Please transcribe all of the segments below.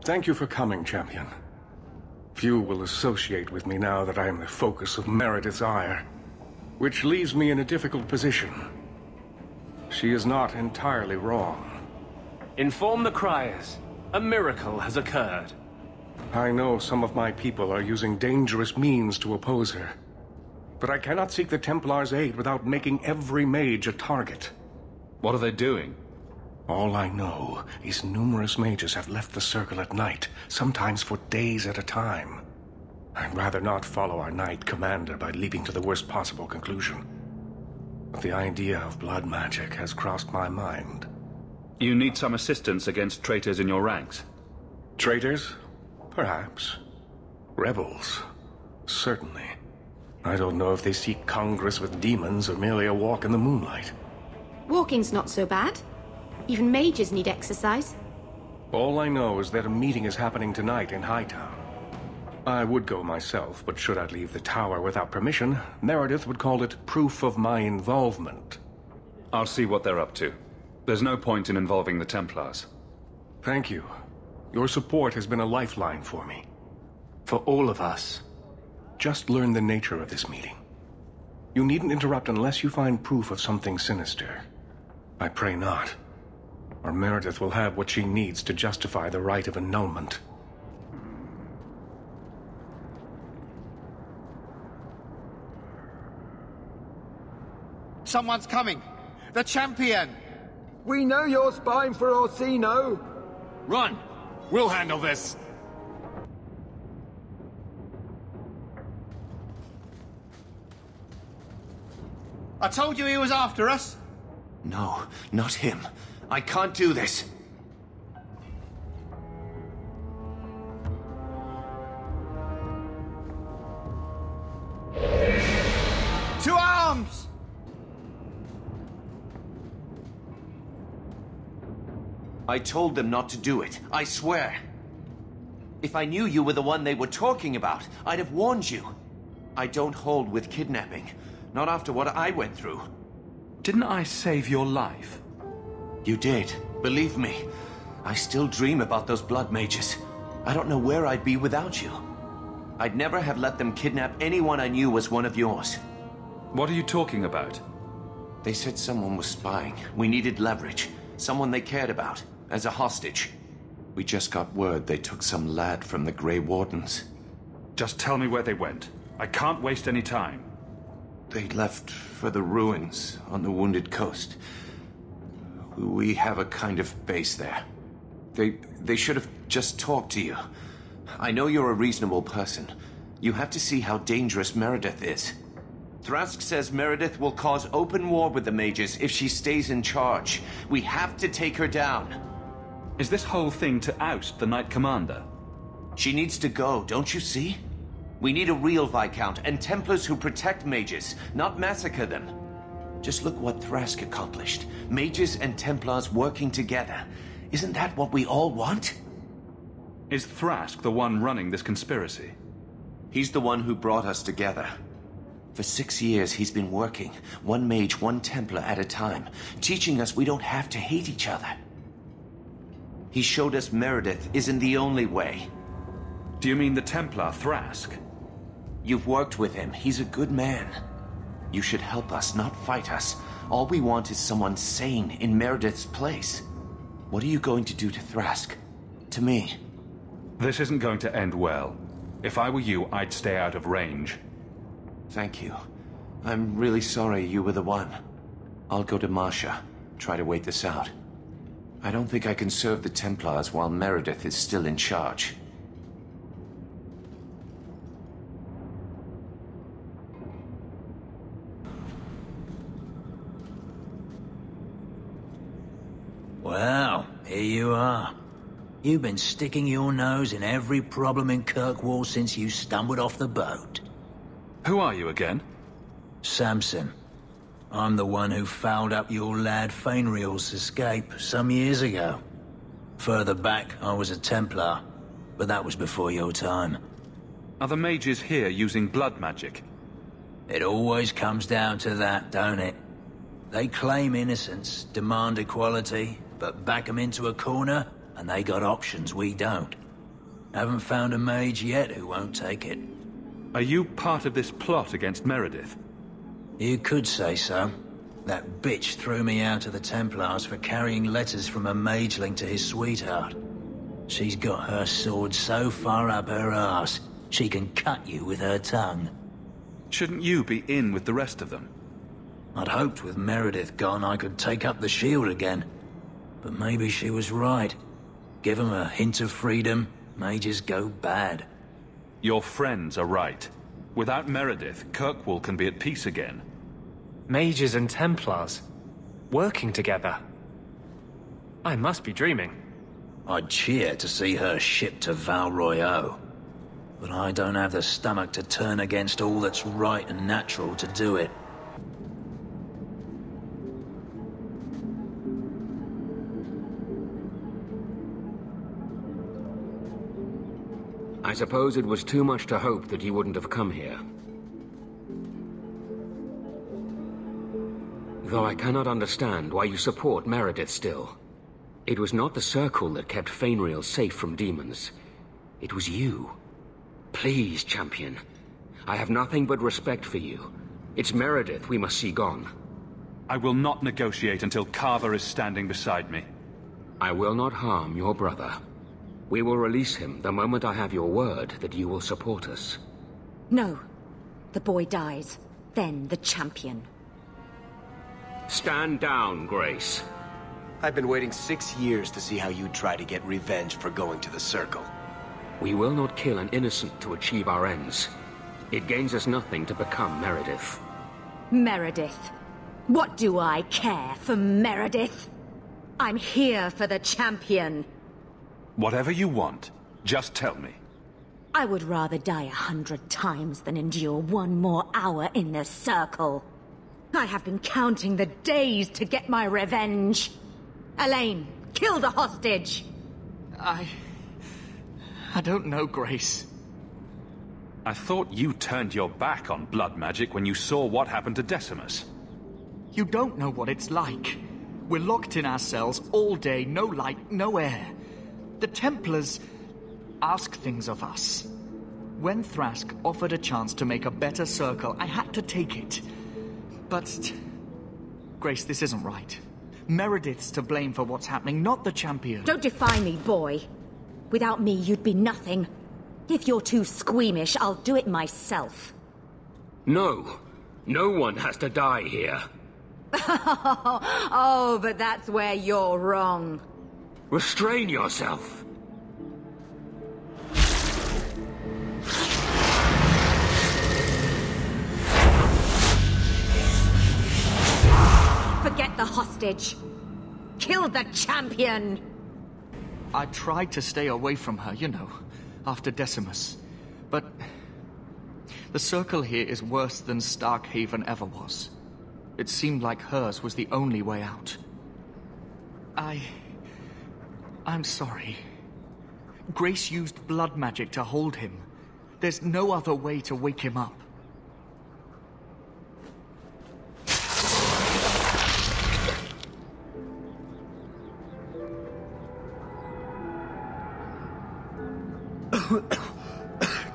Thank you for coming, champion. Few will associate with me now that I am the focus of Meredith's ire, which leaves me in a difficult position. She is not entirely wrong. Inform the criers. A miracle has occurred. I know some of my people are using dangerous means to oppose her, but I cannot seek the Templars' aid without making every mage a target. What are they doing? All I know is numerous mages have left the Circle at night, sometimes for days at a time. I'd rather not follow our Knight Commander by leaping to the worst possible conclusion. But the idea of blood magic has crossed my mind. You need some assistance against traitors in your ranks? Traitors? Perhaps. Rebels? Certainly. I don't know if they seek congress with demons or merely a walk in the moonlight. Walking's not so bad. Even mages need exercise. All I know is that a meeting is happening tonight in Hightown. I would go myself, but should I leave the tower without permission, Meredith would call it proof of my involvement. I'll see what they're up to. There's no point in involving the Templars. Thank you. Your support has been a lifeline for me. For all of us. Just learn the nature of this meeting. You needn't interrupt unless you find proof of something sinister. I pray not. Or Meredith will have what she needs to justify the right of annulment. Someone's coming! The champion! We know you're spying for Orsino! Run! We'll handle this! I told you he was after us! No, not him. I can't do this. To arms! I told them not to do it, I swear. If I knew you were the one they were talking about, I'd have warned you. I don't hold with kidnapping, not after what I went through. Didn't I save your life? You did, believe me. I still dream about those blood mages. I don't know where I'd be without you. I'd never have let them kidnap anyone I knew was one of yours. What are you talking about? They said someone was spying. We needed leverage. Someone they cared about, as a hostage. We just got word they took some lad from the Grey Wardens. Just tell me where they went. I can't waste any time. They left for the ruins on the Wounded Coast. We have a kind of base there. They should have just talked to you. I know you're a reasonable person. You have to see how dangerous Meredith is. Thrask says Meredith will cause open war with the mages if she stays in charge. We have to take her down. Is this whole thing to oust the Knight Commander? She needs to go, don't you see? We need a real Viscount and Templars who protect mages, not massacre them. Just look what Thrask accomplished. Mages and Templars working together. Isn't that what we all want? Is Thrask the one running this conspiracy? He's the one who brought us together. For 6 years he's been working, one mage, one Templar at a time, teaching us we don't have to hate each other. He showed us Meredith isn't the only way. Do you mean the Templar, Thrask? You've worked with him. He's a good man. You should help us, not fight us. All we want is someone sane in Meredith's place. What are you going to do to Thrask? To me? This isn't going to end well. If I were you, I'd stay out of range. Thank you. I'm really sorry you were the one. I'll go to Marsha, try to wait this out. I don't think I can serve the Templars while Meredith is still in charge. Well, here you are. You've been sticking your nose in every problem in Kirkwall since you stumbled off the boat. Who are you again? Samson. I'm the one who fouled up your lad Fainriel's escape some years ago. Further back, I was a Templar, but that was before your time. Are the mages here using blood magic? It always comes down to that, don't it? They claim innocence, demand equality, but back them into a corner, and they got options we don't. Haven't found a mage yet who won't take it. Are you part of this plot against Meredith? You could say so. That bitch threw me out of the Templars for carrying letters from a mageling to his sweetheart. She's got her sword so far up her arse, she can cut you with her tongue. Shouldn't you be in with the rest of them? I'd hoped with Meredith gone I could take up the shield again. But maybe she was right. Give 'em a hint of freedom, mages go bad. Your friends are right. Without Meredith, Kirkwall can be at peace again. Mages and Templars. Working together. I must be dreaming. I'd cheer to see her shipped to Val Royeaux. But I don't have the stomach to turn against all that's right and natural to do it. I suppose it was too much to hope that you wouldn't have come here. Though I cannot understand why you support Meredith still. It was not the Circle that kept Fainriel safe from demons. It was you. Please, champion. I have nothing but respect for you. It's Meredith we must see gone. I will not negotiate until Carver is standing beside me. I will not harm your brother. We will release him the moment I have your word that you will support us. No. The boy dies. Then the champion. Stand down, Grace. I've been waiting 6 years to see how you try to get revenge for going to the Circle. We will not kill an innocent to achieve our ends. It gains us nothing to become Meredith. Meredith. What do I care for Meredith? I'm here for the champion. Whatever you want, just tell me. I would rather die 100 times than endure one more hour in the Circle. I have been counting the days to get my revenge. Elaine, kill the hostage! I don't know, Grace. I thought you turned your back on blood magic when you saw what happened to Decimus. You don't know what it's like. We're locked in our cells all day, no light, no air. The Templars ask things of us. When Thrask offered a chance to make a better Circle, I had to take it. But... Grace, this isn't right. Meredith's to blame for what's happening, not the champion. Don't defy me, boy. Without me, you'd be nothing. If you're too squeamish, I'll do it myself. No. No one has to die here. Oh, but that's where you're wrong. Restrain yourself. Forget the hostage. Kill the champion! I tried to stay away from her, you know, after Decimus. But... the Circle here is worse than Starkhaven ever was. It seemed like hers was the only way out. I'm sorry. Grace used blood magic to hold him. There's no other way to wake him up.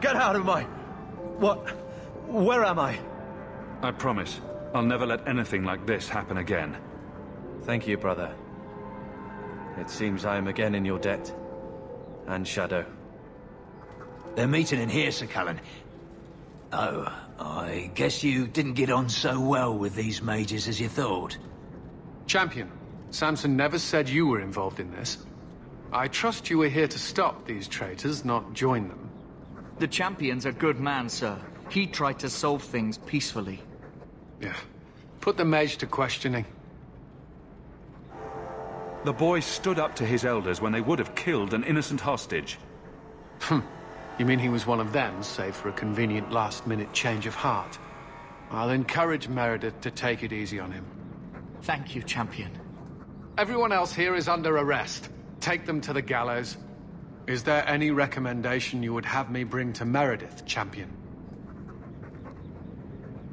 Get out of my... What? Where am I? I promise, I'll never let anything like this happen again. Thank you, brother. It seems I am again in your debt. And Shadow. They're meeting in here, Sir Cullen. Oh, I guess you didn't get on so well with these mages as you thought. Champion, Samson never said you were involved in this. I trust you were here to stop these traitors, not join them. The champion's a good man, sir. He tried to solve things peacefully. Yeah. Put the mage to questioning. The boy stood up to his elders when they would have killed an innocent hostage. You mean he was one of them, save for a convenient last-minute change of heart? I'll encourage Meredith to take it easy on him. Thank you, champion. Everyone else here is under arrest. Take them to the gallows. Is there any recommendation you would have me bring to Meredith, champion?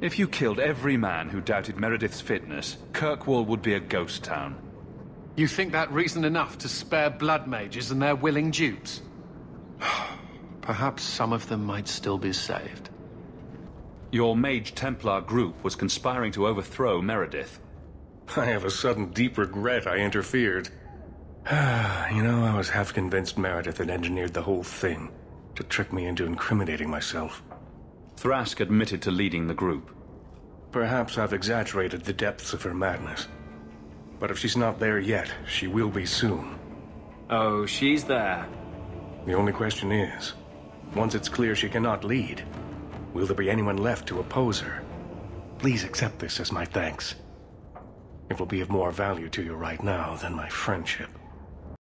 If you killed every man who doubted Meredith's fitness, Kirkwall would be a ghost town. You think that reason enough to spare blood mages and their willing dupes? perhaps some of them might still be saved. Your Mage Templar group was conspiring to overthrow Meredith. I have a sudden deep regret I interfered. You know, I was half convinced Meredith had engineered the whole thing to trick me into incriminating myself. Thrask admitted to leading the group. Perhaps I've exaggerated the depths of her madness. But if she's not there yet, she will be soon. Oh, she's there. The only question is, once it's clear she cannot lead, will there be anyone left to oppose her? Please accept this as my thanks. It will be of more value to you right now than my friendship.